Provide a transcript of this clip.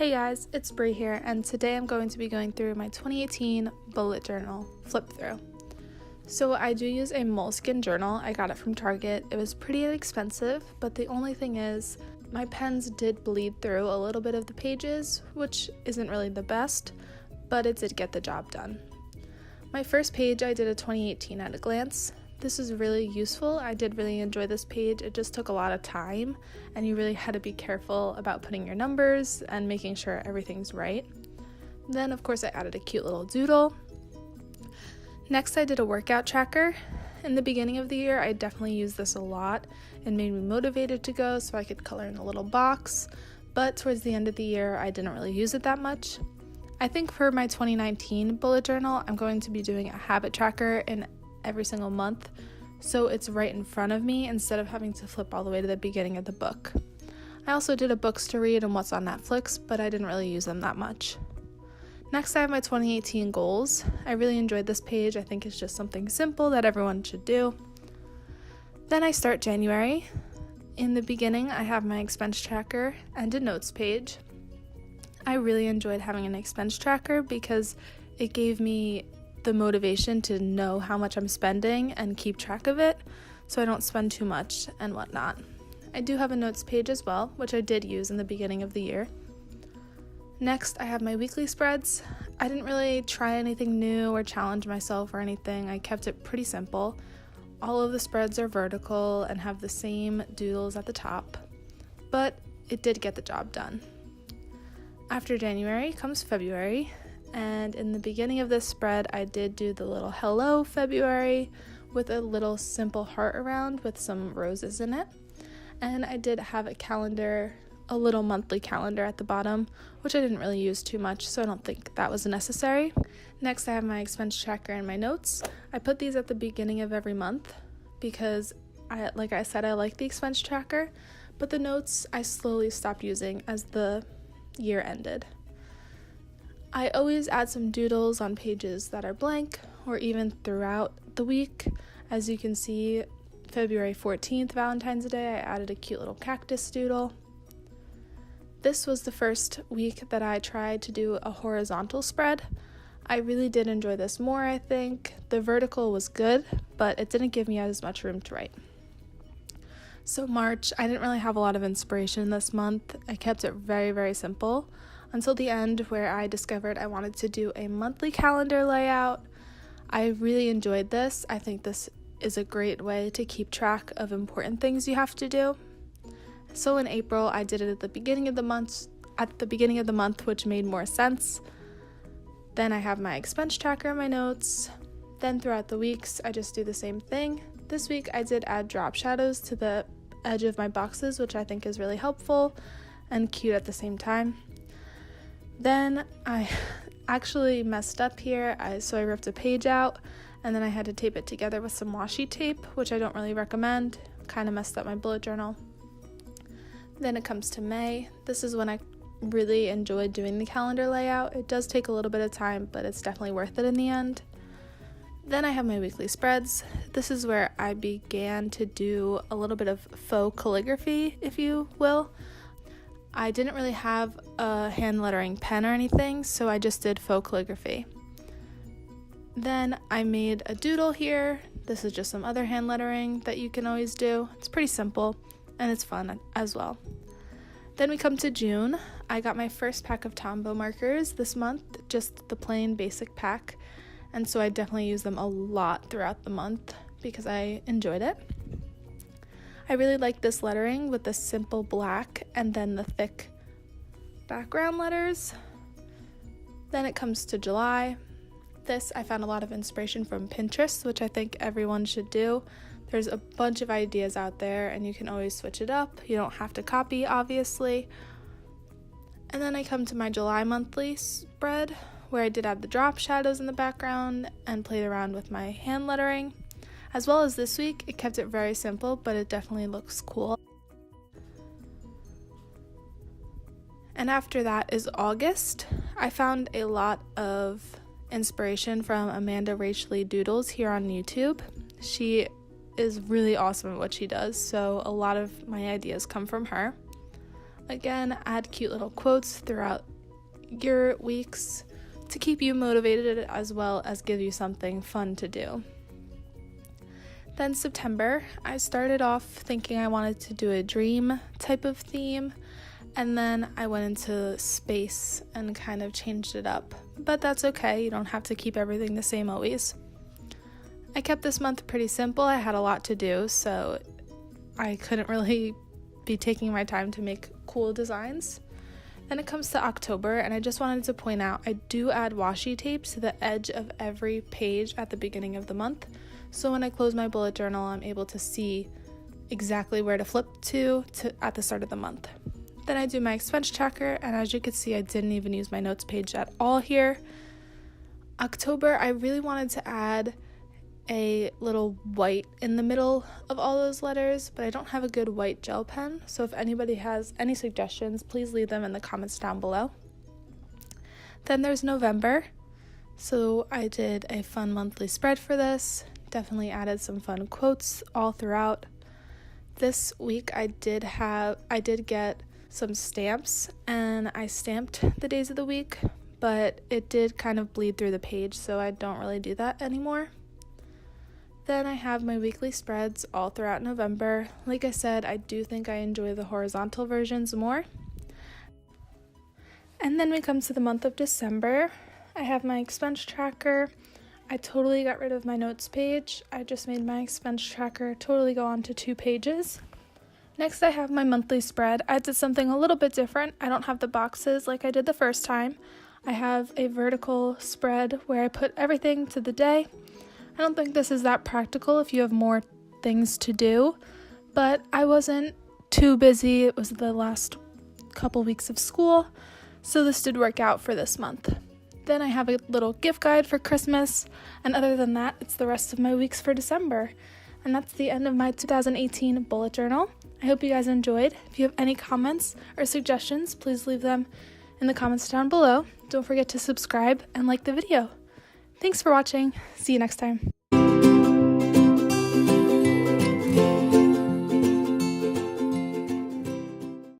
Hey guys, it's Brie here, and today I'm going to be going through my 2018 bullet journal flip through. So I do use a Moleskine journal. I got it from Target. It was pretty inexpensive, but the only thing is my pens did bleed through a little bit of the pages, which isn't really the best, but it did get the job done. My first page, I did a 2018 at a glance. This is really useful. I did really enjoy this page. It just took a lot of time, and you really had to be careful about putting your numbers and making sure everything's right. Then, of course, I added a cute little doodle. Next, I did a workout tracker. In the beginning of the year, I definitely used this a lot. It made me motivated to go so I could color in a little box, but towards the end of the year, I didn't really use it that much. I think for my 2019 bullet journal, I'm going to be doing a habit tracker in every single month, so it's right in front of me instead of having to flip all the way to the beginning of the book. I also did a books to read and what's on Netflix, but I didn't really use them that much. Next, I have my 2018 goals. I really enjoyed this page. I think it's just something simple that everyone should do. Then I start January. In the beginning, I have my expense tracker and a notes page. I really enjoyed having an expense tracker because it gave me the motivation to know how much I'm spending and keep track of it so I don't spend too much and whatnot. I do have a notes page as well, which I did use in the beginning of the year. Next, I have my weekly spreads. I didn't really try anything new or challenge myself or anything. I kept it pretty simple. All of the spreads are vertical and have the same doodles at the top, but it did get the job done. After January comes February. And in the beginning of this spread, I did do the little hello February with a little simple heart around with some roses in it. And I did have a calendar, a little monthly calendar at the bottom, which I didn't really use too much, so I don't think that was necessary. Next, I have my expense tracker and my notes. I put these at the beginning of every month because, like I said, I like the expense tracker, but the notes I slowly stopped using as the year ended. I always add some doodles on pages that are blank or even throughout the week. As you can see, February 14th, Valentine's Day, I added a cute little cactus doodle. This was the first week that I tried to do a horizontal spread. I really did enjoy this more, I think. The vertical was good, but it didn't give me as much room to write. So March, I didn't really have a lot of inspiration this month. I kept it very, very simple until the end where I discovered I wanted to do a monthly calendar layout. I really enjoyed this. I think this is a great way to keep track of important things you have to do. So in April, I did it at the beginning of the month, which made more sense. Then I have my expense tracker in my notes. Then throughout the weeks, I just do the same thing. This week, I did add drop shadows to the edge of my boxes, which I think is really helpful and cute at the same time. Then I actually messed up here, so I ripped a page out, and then I had to tape it together with some washi tape, which I don't really recommend. Kind of messed up my bullet journal. Then it comes to May. This is when I really enjoyed doing the calendar layout. It does take a little bit of time, but it's definitely worth it in the end. Then I have my weekly spreads. This is where I began to do a little bit of faux calligraphy, if you will. I didn't really have a hand lettering pen or anything, so I just did faux calligraphy. Then I made a doodle here. This is just some other hand lettering that you can always do. It's pretty simple and it's fun as well. Then we come to June. I got my first pack of Tombow markers this month, just the plain basic pack, and so I definitely use them a lot throughout the month because I enjoyed it. I really like this lettering with the simple black and then the thick background letters. Then it comes to July. This I found a lot of inspiration from Pinterest, which I think everyone should do. There's a bunch of ideas out there and you can always switch it up. You don't have to copy, obviously. And then I come to my July monthly spread where I did add the drop shadows in the background and played around with my hand lettering. As well as this week, it kept it very simple, but it definitely looks cool. And after that is August. I found a lot of inspiration from Amanda Rachel Doodles here on YouTube. She is really awesome at what she does, so a lot of my ideas come from her. Again, add cute little quotes throughout your weeks to keep you motivated as well as give you something fun to do. Then September, I started off thinking I wanted to do a dream type of theme, and then I went into space and kind of changed it up. But that's okay, you don't have to keep everything the same always. I kept this month pretty simple. I had a lot to do, so I couldn't really be taking my time to make cool designs. Then it comes to October, and I just wanted to point out I do add washi tape to the edge of every page at the beginning of the month. So when I close my bullet journal, I'm able to see exactly where to flip to at the start of the month. Then I do my expense tracker, and as you can see, I didn't even use my notes page at all here. October, I really wanted to add a little white in the middle of all those letters, but I don't have a good white gel pen, so if anybody has any suggestions, please leave them in the comments down below. Then there's November, so I did a fun monthly spread for this, definitely added some fun quotes all throughout. This week I did get some stamps, and I stamped the days of the week, but it did kind of bleed through the page, so I don't really do that anymore. Then I have my weekly spreads all throughout November. Like I said, I do think I enjoy the horizontal versions more. And then we come to the month of December. I have my expense tracker. I totally got rid of my notes page. I just made my expense tracker totally go on to 2 pages. Next, I have my monthly spread. I did something a little bit different. I don't have the boxes like I did the first time. I have a vertical spread where I put everything to the day. I don't think this is that practical if you have more things to do, but I wasn't too busy. It was the last couple weeks of school, so this did work out for this month. Then I have a little gift guide for Christmas, and other than that, it's the rest of my weeks for December. And that's the end of my 2018 bullet journal. I hope you guys enjoyed. If you have any comments or suggestions, please leave them in the comments down below. Don't forget to subscribe and like the video. Thanks for watching. See you next time.